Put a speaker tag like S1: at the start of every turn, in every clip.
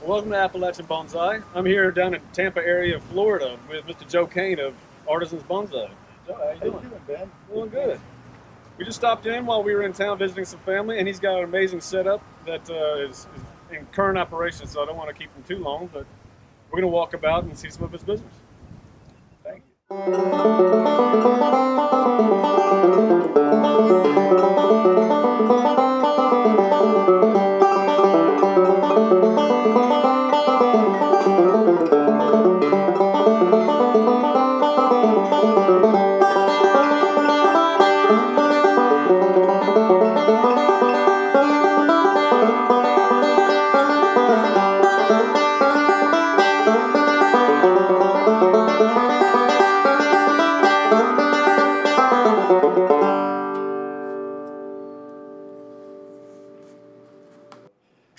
S1: Welcome to Appalachian Bonsai. I'm here down in Tampa area of Florida with Mr. Joe Cain of Artisans Bonsai. Joe, how you doing?
S2: Ben?
S1: Doing good. We just stopped in while we were in town visiting some family, and he's got an amazing setup that is in current operation, so I don't want to keep him too long, but we're going to walk about and see some of his business.
S2: Thank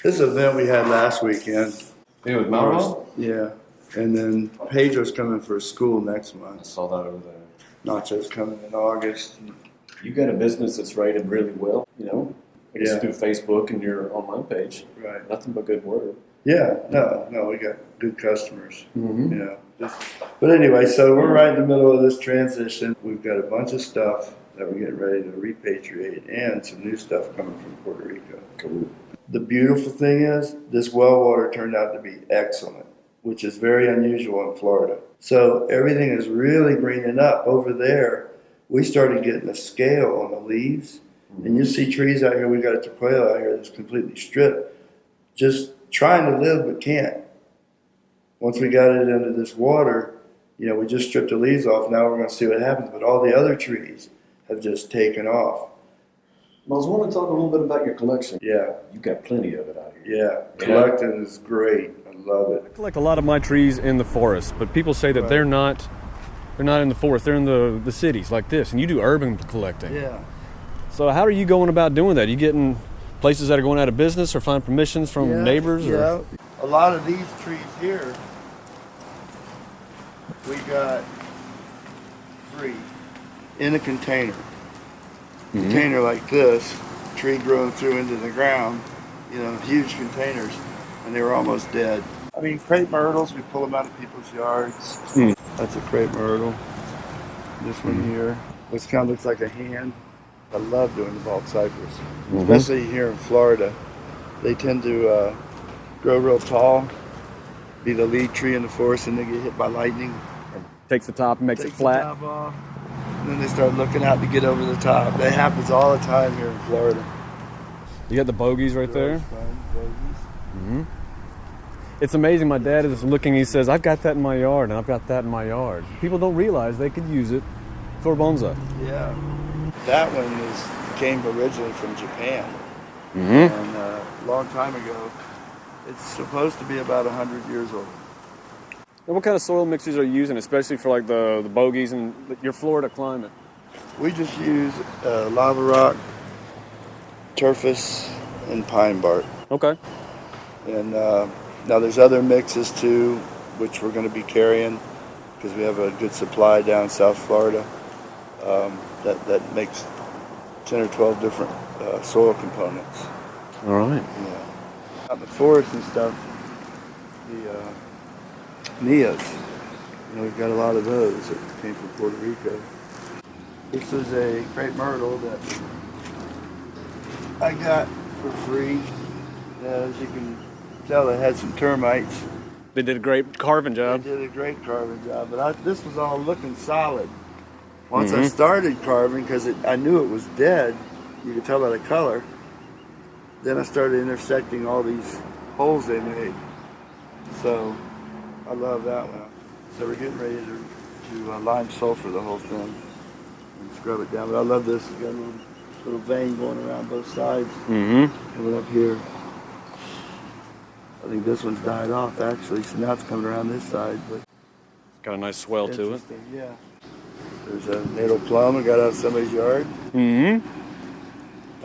S2: This event we had last weekend.
S3: Hey, with Mauro?
S2: Yeah. And then Pedro's coming for school next
S3: I
S2: month.
S3: saw that over there.
S2: Nacho's coming in August.
S3: You got a business that's rated really well, you know? I guess
S2: Yeah.
S3: through Facebook and your online page.
S2: Right.
S3: Nothing but good word.
S2: Yeah, no, we got good customers.
S3: Mm-hmm.
S2: Yeah. But anyway, so we're right in the middle of this transition. We've got a bunch of stuff that we're getting ready to repatriate and some new stuff coming from Puerto Rico.
S3: Cool.
S2: The beautiful thing is, this well water turned out to be excellent, which is very unusual in Florida. So everything is really greening up. Over there, we started getting a scale on the leaves. And you see trees out here, we got a tequila out here that's completely stripped, just trying to live but can't. Once we got it into this water, you know, we just stripped the leaves off. Now we're going to see what happens. But all the other trees have just taken off.
S3: I was wanting to talk a little bit about your collection.
S2: Yeah,
S3: You've got plenty of it out here.
S2: yeah. Collecting is great. I love it.
S1: I collect a lot of my trees in the forest, but people say that
S2: Right.
S1: they're not in the forest, they're in the cities like this, and you do urban collecting.
S2: Yeah.
S1: So how are you going about doing that? Are you getting places that are going out of business or find permissions from neighbors?
S2: Yeah.
S1: Or?
S2: A lot of these trees here, we got free in a container. Container like this, tree growing through into the ground, you know, huge containers, and they were almost dead. I mean, crepe myrtles, we pull them out of people's yards. That's a crepe myrtle. This one here, this kind of looks like a hand. I love doing the bald cypress, especially here in Florida. They tend to grow real tall, be the lead tree in the forest, and they get hit by lightning.
S1: Takes the top and makes it
S2: Takes
S1: flat.
S2: the top off, and then they start looking out to get over the top. That happens all the time here in Florida.
S1: You got the bogeys right there.
S2: Bogeys.
S1: It's amazing. My dad is looking. He says, "I've got that in my yard, and I've got that in my yard." People don't realize they could use it for bonsai.
S2: Yeah, that one came originally from Japan, and a long time ago. It's supposed to be about 100 years old.
S1: And what kind of soil mixes are you using, especially for like the bogeys and your Florida climate?
S2: We just use lava rock, turfus, and pine bark.
S1: Okay.
S2: And now there's other mixes too, which we're going to be carrying because we have a good supply down South Florida that makes 10 or 12 different soil components.
S1: All right.
S2: Yeah. Out in the forest and stuff, the Nias, you know, we've got a lot of those that came from Puerto Rico. This is a crepe myrtle that I got for free. As you can tell, it had some termites.
S1: They did a great carving
S2: They
S1: job.
S2: did a great carving job, but this was all looking solid. Once I started carving, because I knew it was dead, you could tell by the color, then I started intersecting all these holes they made. So I love that one. So we're getting ready to lime sulfur the whole thing and scrub it down. But I love this. It's got a little vein going around both sides. Coming up here. I think this one's died off actually, so now it's coming around this side. But
S1: Got a nice swell to it.
S2: interesting, yeah. There's a natal plum I got out of somebody's yard. A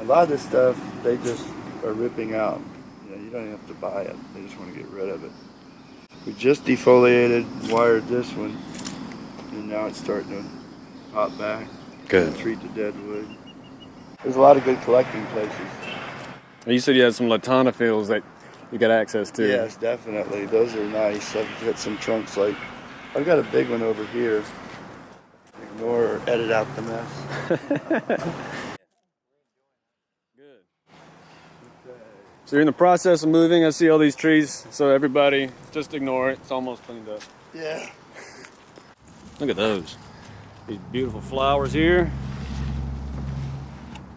S2: lot of this stuff they just are ripping out. You know, you don't even have to buy it. They just want to get rid of it. We just defoliated, wired this one, and now it's starting to pop back.
S1: Good.
S2: Treat the dead wood. There's a lot of good collecting places.
S1: You said you had some Latana fields that you got access to.
S2: Yes, definitely. Those are nice. I've got some trunks like, I've got a big one over here. Ignore or edit out the mess.
S1: Good. So you're in the process of moving. I see all these trees. So everybody, just ignore it. It's almost cleaned up.
S2: Yeah.
S1: Look at those. These beautiful flowers here.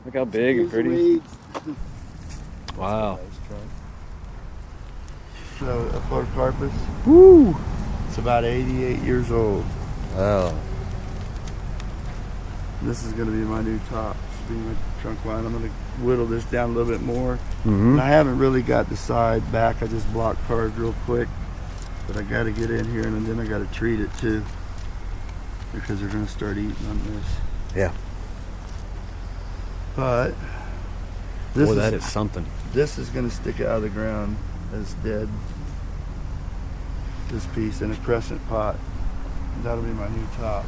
S1: Look how big and pretty. Wow.
S2: So a Podocarpus.
S1: Woo!
S2: It's about 88 years old.
S1: Wow.
S2: This is going to be my new top. This will be my trunk line. I'm going to whittle this down a little bit more.
S1: Mm-hmm.
S2: And I haven't really got the side back. I just block cards real quick. But I got to get in here and then I got to treat it too. Because they're going to start eating on this.
S1: Yeah.
S2: But this
S1: Boy, that is something.
S2: This is going to stick out of the ground as dead. This piece in a crescent pot. That'll be my new top.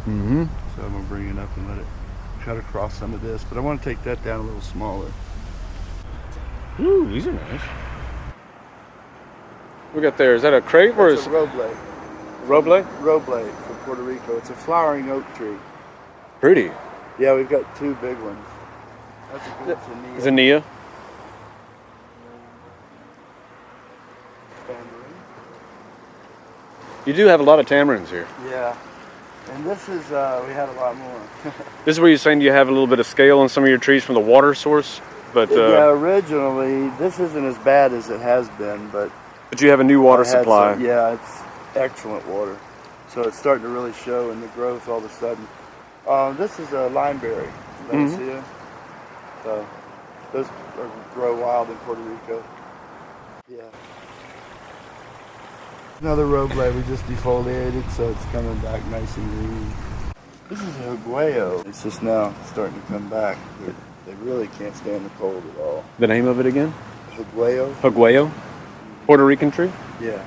S1: Mm-hmm.
S2: So I'm going to bring it up and let it cut across some of this. But I want to take that down a little smaller.
S1: Ooh, these are nice. We got there. Is that a crepe or is
S2: It's a roble.
S1: Roble?
S2: Roble from Puerto Rico. It's a flowering oak tree.
S1: Pretty.
S2: Yeah, we've got two big ones. That's a good
S1: Zinnia. You do have a lot of tamarins here.
S2: Yeah. And this is, we had a lot more.
S1: This is where you're saying you have a little bit of scale on some of your trees from the water source, but
S2: yeah, originally, this isn't as bad as it has been, but
S1: you have a new water
S2: I had
S1: supply.
S2: some- yeah, it's excellent water. So it's starting to really show in the growth all of a sudden. This is a limeberry.
S1: Mhm.
S2: See it? So those grow wild in Puerto Rico. Yeah. Another roble we just defoliated, so it's coming back nice and green. This is a higueo. It's just now starting to come back. They really can't stand the cold at all.
S1: The name of it again?
S2: Higueo?
S1: Higueo? Puerto Rican tree?
S2: Yeah.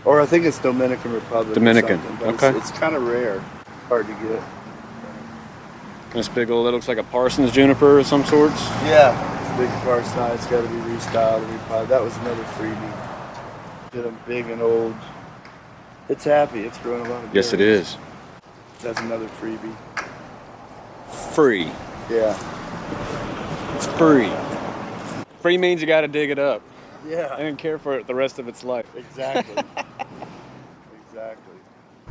S2: Or I think it's Dominican Republic.
S1: Dominican,
S2: Or something, but
S1: okay.
S2: It's kind of rare. Hard to get.
S1: This big old, that looks like a Parsons juniper of some sorts.
S2: Yeah. It's a big car size. It's got to be restyled and repotted. That was another freebie. Get them big and old. It's happy. It's growing a lot of
S1: Yes, it
S2: berries.
S1: is.
S2: That's another freebie.
S1: Free.
S2: Yeah.
S1: It's free. Free means you got to dig it up.
S2: Yeah.
S1: I didn't care for it the rest of its life.
S2: Exactly. Exactly.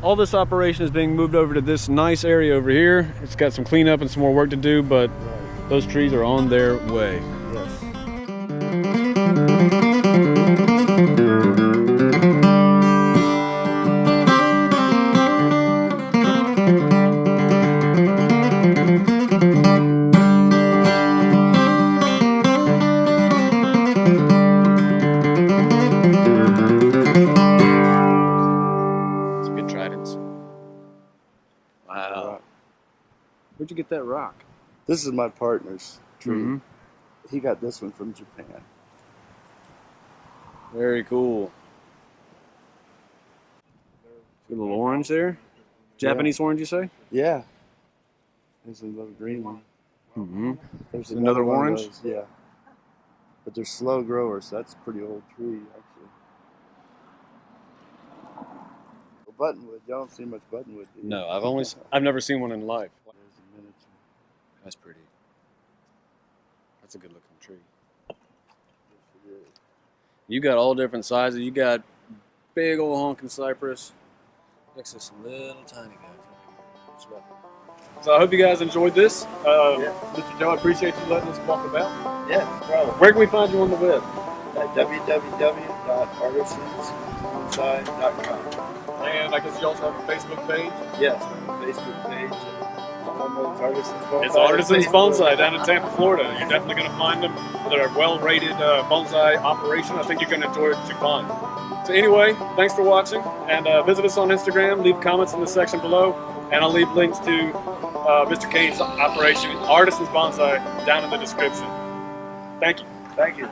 S1: All this operation is being moved over to this nice area over here. It's got some cleanup and some more work to do, but
S2: Right.
S1: those trees are on their way.
S2: Yes.
S1: It's good tridents. Wow. Where'd you get that rock?
S2: This is my partner's tree.
S1: Mhm.
S2: He got this one from Japan.
S1: Very cool. See a little orange there? Japanese orange, you say?
S2: Yeah. There's a little green one.
S1: Mm-hmm.
S2: There's
S1: Another
S2: one of
S1: orange?
S2: those, yeah. But they're slow growers, so that's a pretty old tree, actually. Well, buttonwood, y'all don't see much buttonwood, do you?
S1: No, I've never seen one in life.
S2: There's a miniature.
S1: That's pretty. That's a good looking tree.
S2: Yes, it is.
S1: You got all different sizes. You got big old honking cypress next to some little tiny guys. So I hope you guys enjoyed this. Mr. Joe, I appreciate you letting us walk about.
S2: Yeah, no problem.
S1: Where can we find you on the web?
S2: At www.artisansbonsai.com.
S1: And I guess you also have a Facebook page.
S2: Yes, on the Facebook page. Artisans Bonsai.
S1: It's Artisans
S2: Facebook.
S1: Bonsai down in Tampa, Florida. You're definitely going to find them. They're a well-rated bonsai operation. I think you're going to enjoy what you find. So anyway, thanks for watching, and visit us on Instagram. Leave comments in the section below, and I'll leave links to Mr. Cain's operation, Artisans Bonsai, down in the description. Thank you.
S2: Thank you.